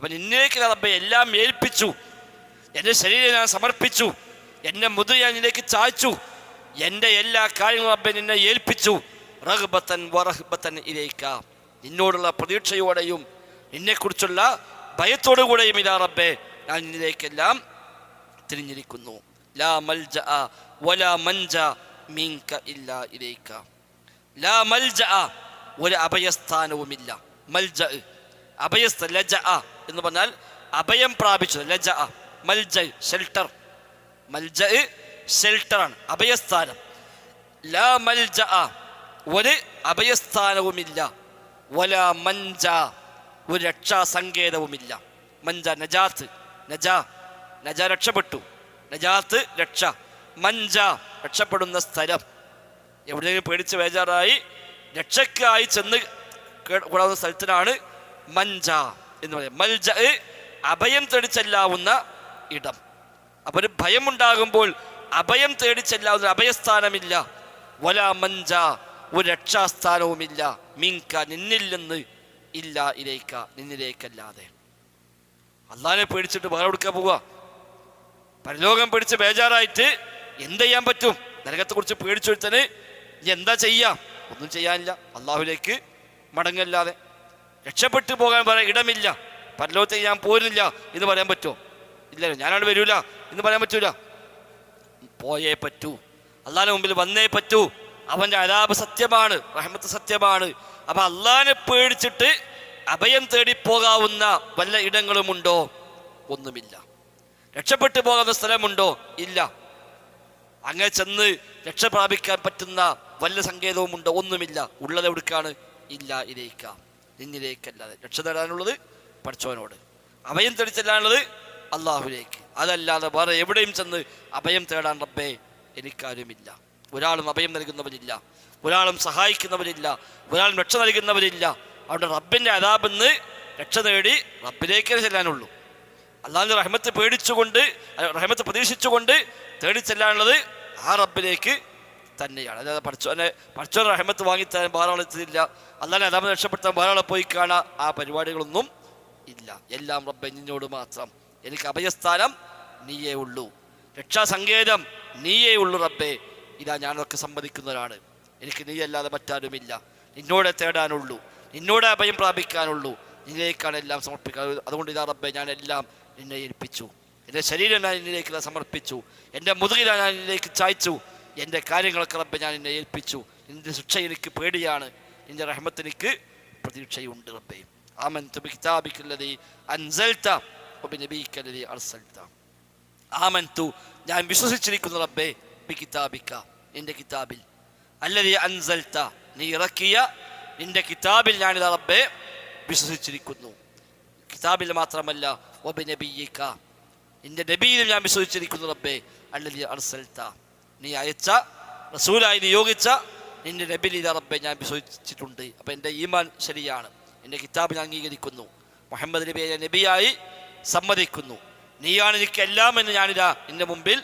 അപ്പം നിന്നിലേക്ക് റബ്ബെ എല്ലാം ഏൽപ്പിച്ചു. എൻ്റെ ശരീരം ഞാൻ സമർപ്പിച്ചു, എൻ്റെ മുതു ഞാൻ നിന്നിലേക്ക് ചായ്ച്ചു, എൻ്റെ എല്ലാ കാര്യങ്ങളും റബ്ബെ നിന്നെ ഏൽപ്പിച്ചു. റഗ്ബത്തൻ വറഹ്ബത്തൻ ഇലൈക, നിന്നോടുള്ള പ്രതീക്ഷയോടെയും നിന്നെക്കുറിച്ചുള്ള ഭയത്തോടുകൂടെയും ഇതാ റബ്ബെ ഞാൻ നിന്നിലേക്കെല്ലാം തിരിഞ്ഞിരിക്കുന്നു. ലാ മൽജഅ വലാ മൻജ മിൻക ഇല്ലാ ഇലൈക. ലാ മൽജഅ, ഒരു അഭയസ്ഥാനവുമില്ല. മൽജഅ അഭയസ്ഥ, ലജഅ എന്ന് പറഞ്ഞാൽ അഭയം പ്രാപിച്ചത്. ലജഅ മൽജഅ ഷെൽട്ടർ, മൽജഅ ഷെൽട്ടറാണ്, അഭയസ്ഥാനം. ലാ മൽജഅ, ഒരു അഭയസ്ഥാനവുമില്ല. വലാ മൻജ, ഒരു രക്ഷാസങ്കേതവുമില്ല. മൻജ നജാത്ത്, നജ രക്ഷപ്പെട്ടു, നജാത്ത് രക്ഷ. മൻജ രക്ഷപ്പെടുന്ന സ്ഥലം. എവിടെയെങ്കിലും പേടിച്ച് ബേജാറായി രക്ഷയ്ക്കായി ചെന്ന് കൂടാവുന്ന സ്ഥലത്തിനാണ് മൻജ എന്ന് പറയുന്നത്. മൽജ അഭയം തേടിച്ചെല്ലാവുന്ന ഇടം. അപ്പൊ ഒരു ഭയമുണ്ടാകുമ്പോൾ അഭയം തേടിച്ചെല്ലാവുന്ന അഭയസ്ഥാനമില്ല. വലാ മൻജ, ഒരു രക്ഷാസ്ഥാനവുമില്ല. മിൻക, നിന്നിൽ നിന്ന്, ഇല്ല ഇലൈക, നിന്നിലേക്കല്ലാതെ. അള്ളാഹിനെ പേടിച്ചിട്ട് വേറെ കൊടുക്കാൻ പോവുക, പരലോകം പേടിച്ച് ബേജാറായിട്ട് എന്ത് ചെയ്യാൻ പറ്റും? നരകത്തെക്കുറിച്ച് പേടിച്ചൊരുത്തന് എന്താ ചെയ്യാം? ഒന്നും ചെയ്യാനില്ല. അള്ളാഹുലേക്ക് മടങ്ങല്ലാതെ. രക്ഷപ്പെട്ടു പോകാൻ പറയാൻ ഇടമില്ല. പരലോകത്തേക്ക് ഞാൻ പോരുന്നില്ല എന്ന് പറയാൻ പറ്റുമോ? ഇല്ലല്ലോ. ഞാനവിടെ വരൂല എന്ന് പറയാൻ പറ്റൂല. പോയേ പറ്റൂ, അള്ളാഹിന്റെ മുമ്പിൽ വന്നേ പറ്റൂ. അവൻ്റെ അദാബ് സത്യമാണ്, റഹ്മത്ത് സത്യമാണ്. അപ്പൊ അള്ളാഹിനെ പേടിച്ചിട്ട് അഭയം തേടി പോകാവുന്ന വല്ല ഇടങ്ങളുമുണ്ടോ? ഒന്നുമില്ല. രക്ഷപ്പെട്ടു പോകാവുന്ന സ്ഥലമുണ്ടോ? ഇല്ല. അങ്ങനെ ചെന്ന് രക്ഷ പ്രാപിക്കാൻ പറ്റുന്ന വല്ല സങ്കേതവുമുണ്ടോ? ഒന്നുമില്ല. ഉള്ളത് എവിടേക്കാണ്? ഇല്ല ഇലൈക, നിന്നിലേക്കല്ലാതെ. രക്ഷ തേടാനുള്ളത് പഠിച്ചവനോട്, അഭയം തേടി ചെല്ലാനുള്ളത് അള്ളാഹുലേക്ക്. അതല്ലാതെ വേറെ എവിടെയും ചെന്ന് അഭയം തേടാൻ റബ്ബേ എനിക്കാരുമില്ല. ഒരാളും അഭയം നൽകുന്നവരില്ല, ഒരാളും സഹായിക്കുന്നവരില്ല, ഒരാളും രക്ഷ നൽകുന്നവരില്ല. അവിടെ റബ്ബിൻ്റെ അദാബിന്ന് രക്ഷ നേടി റബ്ബിലേക്കേ ചെല്ലാനുള്ളൂ. അള്ളാഹിന്റെ റഹ്മത്ത് പേടിച്ചുകൊണ്ട്, റഹ്മത്ത് പ്രതീക്ഷിച്ചുകൊണ്ട് തേടി ചെല്ലാനുള്ളത് ആ റബ്ബിലേക്ക് തന്നെയാണ്. അല്ലാതെ പഠിച്ചവൻ റഹ്മത്ത് വാങ്ങിത്താൻ വേറെ എത്തില്ല, അള്ളാഹിനെ അദാബിനെ രക്ഷപ്പെടുത്താൻ വേറെ പോയി കാണാൻ ആ പരിപാടികളൊന്നും ഇല്ല. എല്ലാം റബ്ബെ നിന്നോട് മാത്രം. എനിക്ക് അഭയസ്ഥാനം നീയേ ഉള്ളൂ, രക്ഷാസങ്കേതം നീയേ ഉള്ളൂ റബ്ബേ. ഇതാ ഞാനൊക്കെ സമ്മതിക്കുന്നവരാണ്. എനിക്ക് നീ അല്ലാതെ മറ്റാരുമില്ല. നിന്നോടെ തേടാനുള്ളൂ, നിന്നോടെ അഭയം പ്രാപിക്കാനുള്ളൂ, നിന്നിലേക്കാണ് എല്ലാം സമർപ്പിക്കാൻ. അതുകൊണ്ട് ഇതാ റബ്ബെ ഞാൻ എല്ലാം നിന്നെ ഏൽപ്പിച്ചു. എൻ്റെ ശരീരം ഞാൻ നിന്നിലേക്ക് സമർപ്പിച്ചു, എൻ്റെ മുതുകിലാണ് ഞാൻ നിന്നിലേക്ക് ചായ്ച്ചു, എൻ്റെ കാര്യങ്ങളൊക്കെ റബ്ബെ ഞാൻ നിന്നെ ഏൽപ്പിച്ചു. നിന്റെ ശിക്ഷ എനിക്ക് പേടിയാണ്, നിന്റെ റഹ്മത്ത് എനിക്ക് പ്രതീക്ഷയുണ്ട് റബ്ബെ. ആമൻതു ബികിതാബിക്കല്ലദീ അൻസൽത വബിനബിയിക്കല്ലദീ അർസൽത. ആമൻതു, ഞാൻ വിശ്വസിച്ചിരിക്കുന്നു റബ്ബെ, ബികിതാബിക, നിന്റെ കിതാബിൽ, അല്ലദീ അൻസൽത, നീ ഇറക്കിയ നിന്റെ കിതാബിൽ ഞാനിതാ റബ്ബെ വിശ്വസിച്ചിരിക്കുന്നു. കിതാബിൽ മാത്രമല്ല, വബിനബിയിക, നിന്റെ നബിയിലും ഞാൻ വിശ്വസിച്ചിരിക്കുന്നു റബ്ബെ, അല്ലദീ അർസൽത, നീ അയച്ച റസൂലായി നിയോഗിച്ച നിന്റെ നബിയിൽ ഇതാ റബ്ബെ ഞാൻ വിശ്വസിച്ചിട്ടുണ്ട്. അപ്പം എൻ്റെ ഈമാൻ ശരിയാണ്, എൻ്റെ കിതാബ് ഞാൻ അംഗീകരിക്കുന്നു, മുഹമ്മദ് നബിയെ നബിയായി സമ്മതിക്കുന്നു. നീയാണ് എനിക്കെല്ലാം എന്ന് ഞാനിതാ നിന്റെ മുമ്പിൽ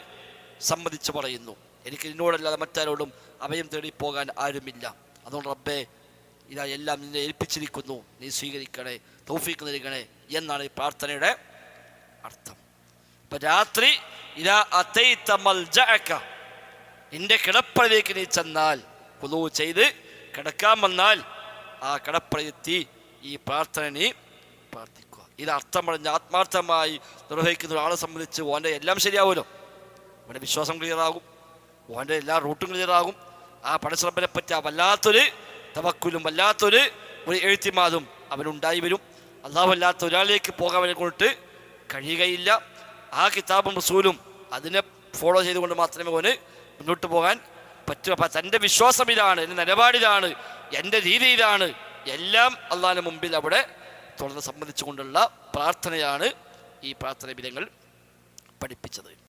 സമ്മതിച്ചു പറയുന്നു. എനിക്ക് നിന്നോടല്ലാതെ മറ്റാരോടും അഭയം തേടി പോകാൻ ആരുമില്ല. അതുകൊണ്ട് റബ്ബേ ഇതാ എല്ലാം നിന്നെ ഏൽപ്പിച്ചിരിക്കുന്നു, നീ സ്വീകരിക്കണേ, തൗഫീഖ് നൽകണേ എന്നാണ് ഈ പ്രാർത്ഥനയുടെ അർത്ഥം. ഇപ്പം രാത്രി ഇതാ അതൈത മൽജഅക, നിന്റെ കിടപ്പറയിലേക്ക് നീ ചെന്നാൽ, വുളൂ ചെയ്ത് കിടക്കാൻ വന്നാൽ ആ കിടപ്പറയെത്തി ഈ പ്രാർത്ഥന നീ പ്രാർത്ഥിക്കുക. ഇത് അർത്ഥം പറഞ്ഞ് ആത്മാർത്ഥമായി നിർവഹിക്കുന്ന ഒരാളെ സംബന്ധിച്ച് ഓൻ്റെ എല്ലാം ശരിയാവുമല്ലോ. അവൻ്റെ വിശ്വാസം ക്ലിയറാകും, ഓൻ്റെ എല്ലാ റൂട്ടും ക്ലിയറാകും. ആ പടച്ചറബിനെ പറ്റി ആ വല്ലാത്തൊരു തവക്കുലും വല്ലാത്തൊരു എഴുത്തിമാതും അവനുണ്ടായി വരും. അള്ളാഹു അല്ലാത്ത ഒരാളിലേക്ക് പോകാൻ അവനെ കൊണ്ടിട്ട് കഴിയുകയില്ല. ആ കിതാബും റസൂലും അതിനെ ഫോളോ ചെയ്തുകൊണ്ട് മാത്രമേ അവന് മുന്നോട്ട് പോകാൻ പറ്റൂ. അപ്പം തൻ്റെ വിശ്വാസം ഇതാണ്, എൻ്റെ നിലപാടിലാണ്, എൻ്റെ രീതിയിലാണ്, എല്ലാം അള്ളാഹിൻ്റെ മുമ്പിൽ അവിടെ തുറന്ന് സംബന്ധിച്ചുകൊണ്ടുള്ള പ്രാർത്ഥനയാണ് ഈ പ്രാർത്ഥന ബിലങ്ങൾ പഠിപ്പിച്ചത്.